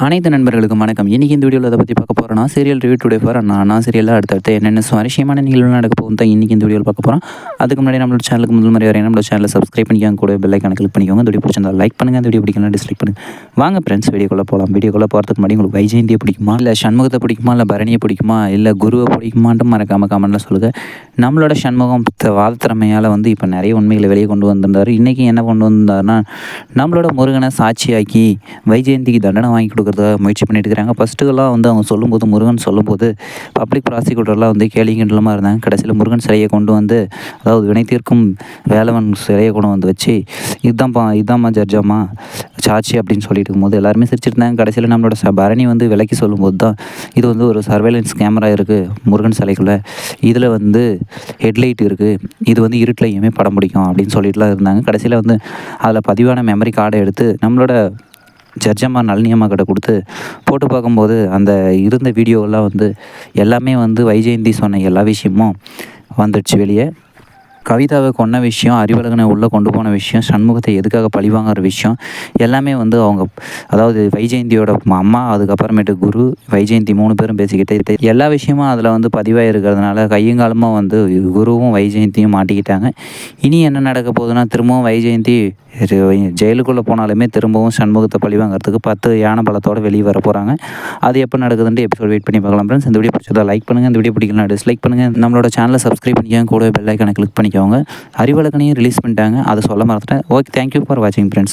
அனைத்து நண்பர்களுக்கும் வணக்கம். இன்றைக்கி இந்த வீடியோவில் அதை பற்றி பார்க்க போகிறோன்னா சீரியல் ரிவ்யூ டுடே ஃபார் நான் சீரியலில் அடுத்தடுத்து என்னென்ன சுவாரஸ்யமான நிகழ்வுகள் நடக்க போகும் தான் இன்றைக்கி இந்த வீடியோவில் பார்க்க போகிறோம். அதுக்கு முன்னாடி நம்மளோட சேனலுக்கு முதல் முறை வரையும் நம்மளோட சேனலை சப்ஸ்கிரைப் பண்ணிக்காங்க, கூட பெல் ஐக்கானை கிளிக் பண்ணிக்கோங்க. இந்த வீடியோ பிடிச்சிருந்தா லைக் பண்ணுங்கள், இந்த வீடியோ பிடிக்கலாம் டிஸ்லைக் பண்ணுங்கள். வாங்க ஃப்ரெண்ட்ஸ், வீடியோக்குள்ளே போகலாம். வீடியோக்குள்ளே போகிறதுக்கு முன்னாடி உங்களுக்கு வைஜெயந்தியை பிடிக்குமா, இல்லை சண்முகத்தை பிடிக்குமா, இல்லை பரணியை பிடிக்குமா, இல்லை குருவை பிடிக்குமான்ட்டு மறக்காமல் கமெண்ட்டில் சொல்லுங்கள். நம்மளோட சண்முகம் வாதத்திறமையால் வந்து இப்போ நிறைய உண்மைகளை வெளியே கொண்டு வந்திருந்தார். இன்றைக்கி என்ன கொண்டு வந்தார்னா, நம்மளோட முருகனை சாட்சியாக்கி வைஜெயந்திக்கு தண்டனை வாங்கி கொடுக்குறதுக்காக முயற்சி பண்ணிட்டு இருக்கிறாங்க. ஃபஸ்ட்டுலாம் வந்து அவங்க சொல்லும்போது, முருகன் சொல்லும்போது பப்ளிக் ப்ராசிக்யூட்டர்லாம் வந்து கேள்வி கிண்டலமாக இருந்தாங்க. கடைசியில் முருகன் சிலையை கொண்டு வந்து, அதாவது வினை தீர்க்கும் வேலவன் சிலையை கொண்டு வந்து வச்சு இதாம்மா ஜட்ஜாம்மா சாட்சி அப்படின்னு சொல்லிட்டு இருக்கும்போது எல்லாருமே சிரிச்சிட்டு இருந்தாங்க. கடைசியில் நம்மளோட பரணி வந்து விலக்கி சொல்லும்போது தான், இது வந்து ஒரு சர்வேலன்ஸ் கேமரா இருக்குது முருகன் சிலைக்குள்ளே, இதில் வந்து ஹெட்லைட் இருக்குது, இது வந்து இருட்டிலையுமே படம் பிடிக்கும் அப்படின்னு சொல்லிட்டுலாம் இருந்தாங்க. கடைசியில் வந்து அதில் பதிவான மெமரி கார்டை எடுத்து நம்மளோட ஜட்ஜம்மா நளினியம்மா கிட்ட கொடுத்து போட்டு பார்க்கும்போது அந்த இருந்த வீடியோவெல்லாம் வந்து எல்லாமே வந்து வைஜெயந்தி சொன்ன எல்லா விஷயமும் வந்துடுச்சு வெளியே. கவிதாவை கொன்ன விஷயம், அறிவழகனை உள்ளே கொண்டு போன விஷயம், சண்முகத்தை எதுக்காக பழிவாங்கிற விஷயம் எல்லாமே வந்து அவங்க, அதாவது வைஜெயந்தியோட அம்மா, அதுக்கப்புறமேட்டு குரு, வைஜெயந்தி 3 பேரும் பேசிக்கிட்டே எல்லா விஷயமும் அதில் வந்து பதிவாக இருக்கிறதுனால கையங்காலமாக வந்து குருவும் வைஜெயந்தியும் மாட்டிக்கிட்டாங்க. இனி என்ன நடக்க போகுதுன்னா, திரும்பவும் வைஜெயந்தி ஜெயிலுக்குள்ளே போனாலுமே திரும்பவும் சண்முகத்தை பழிவாங்கிறதுக்கு 10 யானை பலத்தோடு வெளியே வர போகிறாங்க. அது எப்போ நடக்குதுன்ட்டு எபிசோட் வெயிட் பண்ணி பார்க்கலாம் ஃப்ரெண்ட்ஸ். இந்த வீடியோ பிடிச்சதா லைக் பண்ணுங்கள், இந்த வீடியோ பிடிக்கலாம் டிஸ்லைக் பண்ணுங்கள். நம்மளோட சேனலை சப்ஸ்கிரைப் பண்ணிக்கோங்க, கூட பெல் ஐக்கானை கிளிக் பண்ணிக்கோங்க. அறிவழகனையும் ரிலீஸ் பண்ணிட்டாங்க, அதை சொல்ல மறந்துட்டேன். ஓகே, தேங்க்யூ ஃபார் வாட்சிங் ஃப்ரெண்ட்ஸ்.